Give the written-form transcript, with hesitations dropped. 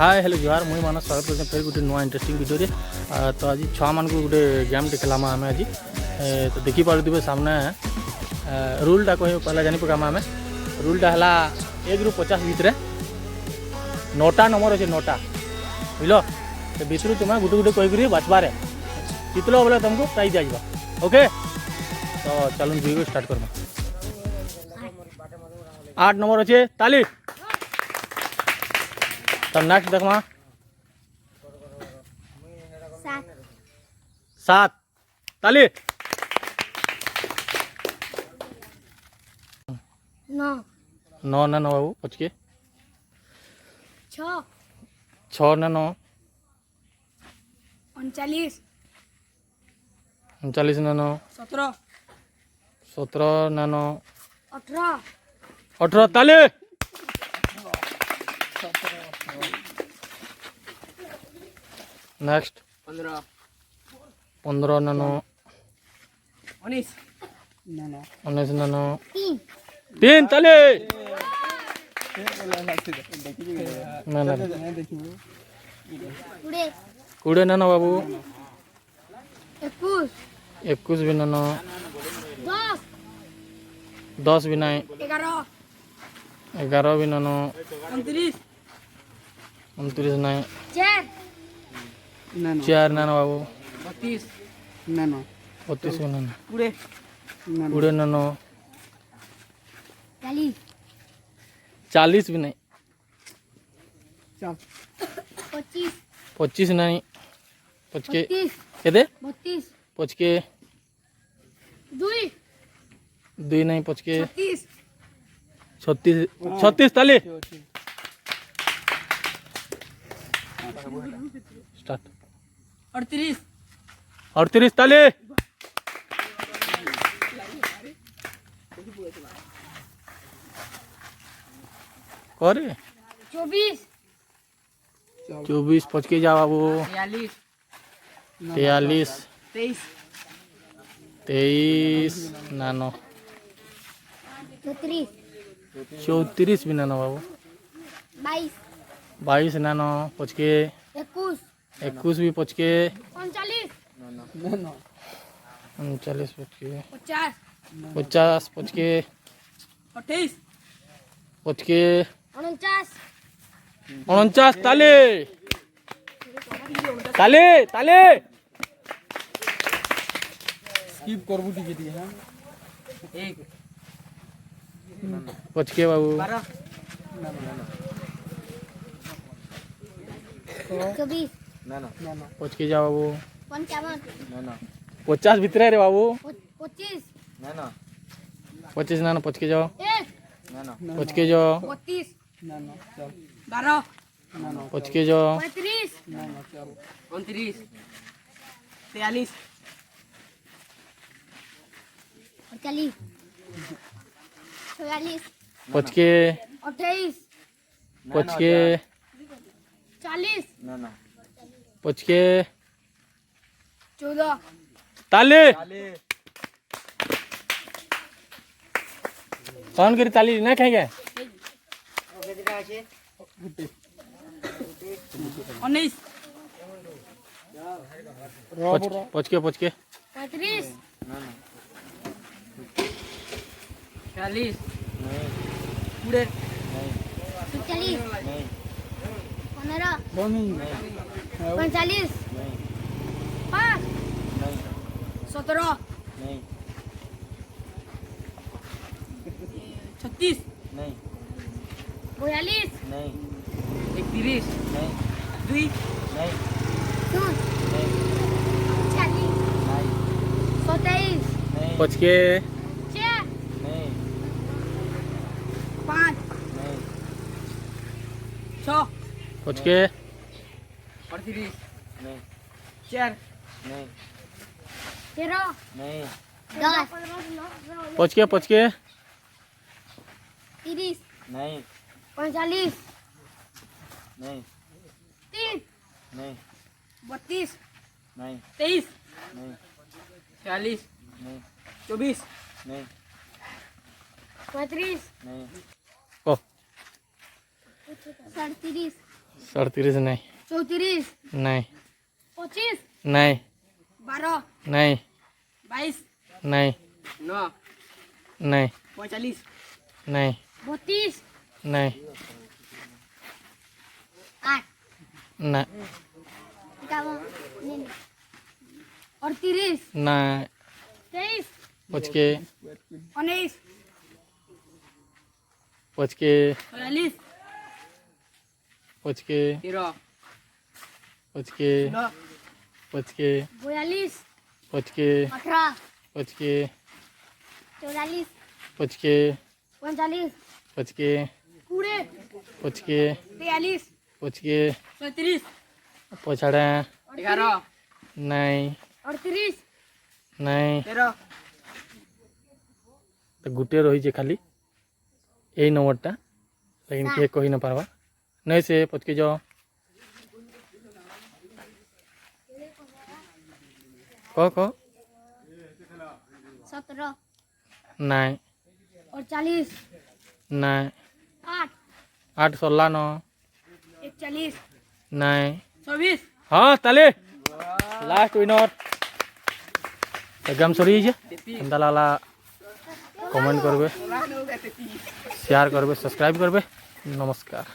Hi hello जुहार मुई मानस स्वागत करते फिर गोटे नुआ इंटरेस्टिंग वीडियो रे तो आज छुआ मान को गोटे गेम टे खेलामा आम आज तो देखी पारे सामने रूलटा कह पहला जानी पकामा आम रूलटा है 1 ରୁ 50 भितर 9टा नंबर अच्छे 9टा बुझल तो भितर तुम्हें गोटे गोटे कहीकि बाछबार जितल बोले तुमको प्राइज आ ओके तो चलो वीडियो स्टार्ट करमा 8 नंबर अच्छे ताली तो नेक्स्ट देखमा 7 ताली 9 ना 9 बाबू पच के 6 ना 9 39 ना 9 17 ना 9 18 ताली नेक्स्ट 15 ना 9 19 ना 9 3 ताली ना ना 20 ना 9 बाबू 21 भी ना 9 10 भी नहीं 11 भी ना 9 29 नहीं 4 ना 9 बाबू 32 भी ना 20 ना 9 40 भी नहीं 25 नहीं 5 के केदे 5 के 2 नहीं 5 के 36 ताली स्टार्ट 38 ताली करे 24 पच के जा बाबू 43 23 नानो 34 भी नानो बाबू 22 नानो पच के 21 भी पच के 39 पच के 50 पच के 28 पच के 49 ताली ताली ताली स्किप करबू टिके हां 1 पच के बाबू 24 पच के जा बाबू 55 50 भीतर रे बाबू 25 25 ना पच के जाओ 1 पच के जाओ 32 चल 12 पच के जाओ 35 चल 29 43 40 44 पच के 28 पच के 40 पच के 14 ताली कौन करी ताली ना खाएगा 19 पच के 35 40 पूरे 40 15 45 5 17 36 42 31 2 27 पच के 5 6 पच के 38 4 13 10 पच के 30 45 3 32 23 40 24 35 को 37 37 नहीं 34 नहीं 25 नहीं 12 नहीं 22 नहीं 9 नहीं 45 नहीं 32 नहीं 8 नहीं 38 नहीं 23 पच के 19 पच के 40 पच के 13 पच के 9 पच के 42 पच के 18 पच के 44 पच के 45 पच के 20 पच के 43 पच के 37 पछाड़ा 11 नहीं 38 नहीं 13 तो गुटे रही खाली यही नंबरटा लेकिन के कही न पारबा नहीं से पच के जाओ कह 17 नहीं 40 नहीं 8 8 16 9 41 नहीं 24 हाँ ताले लास्ट विनर एग्जाम सरी एंता लाला कमेंट करबे शेयर करबे सब्सक्राइब करबे नमस्कार।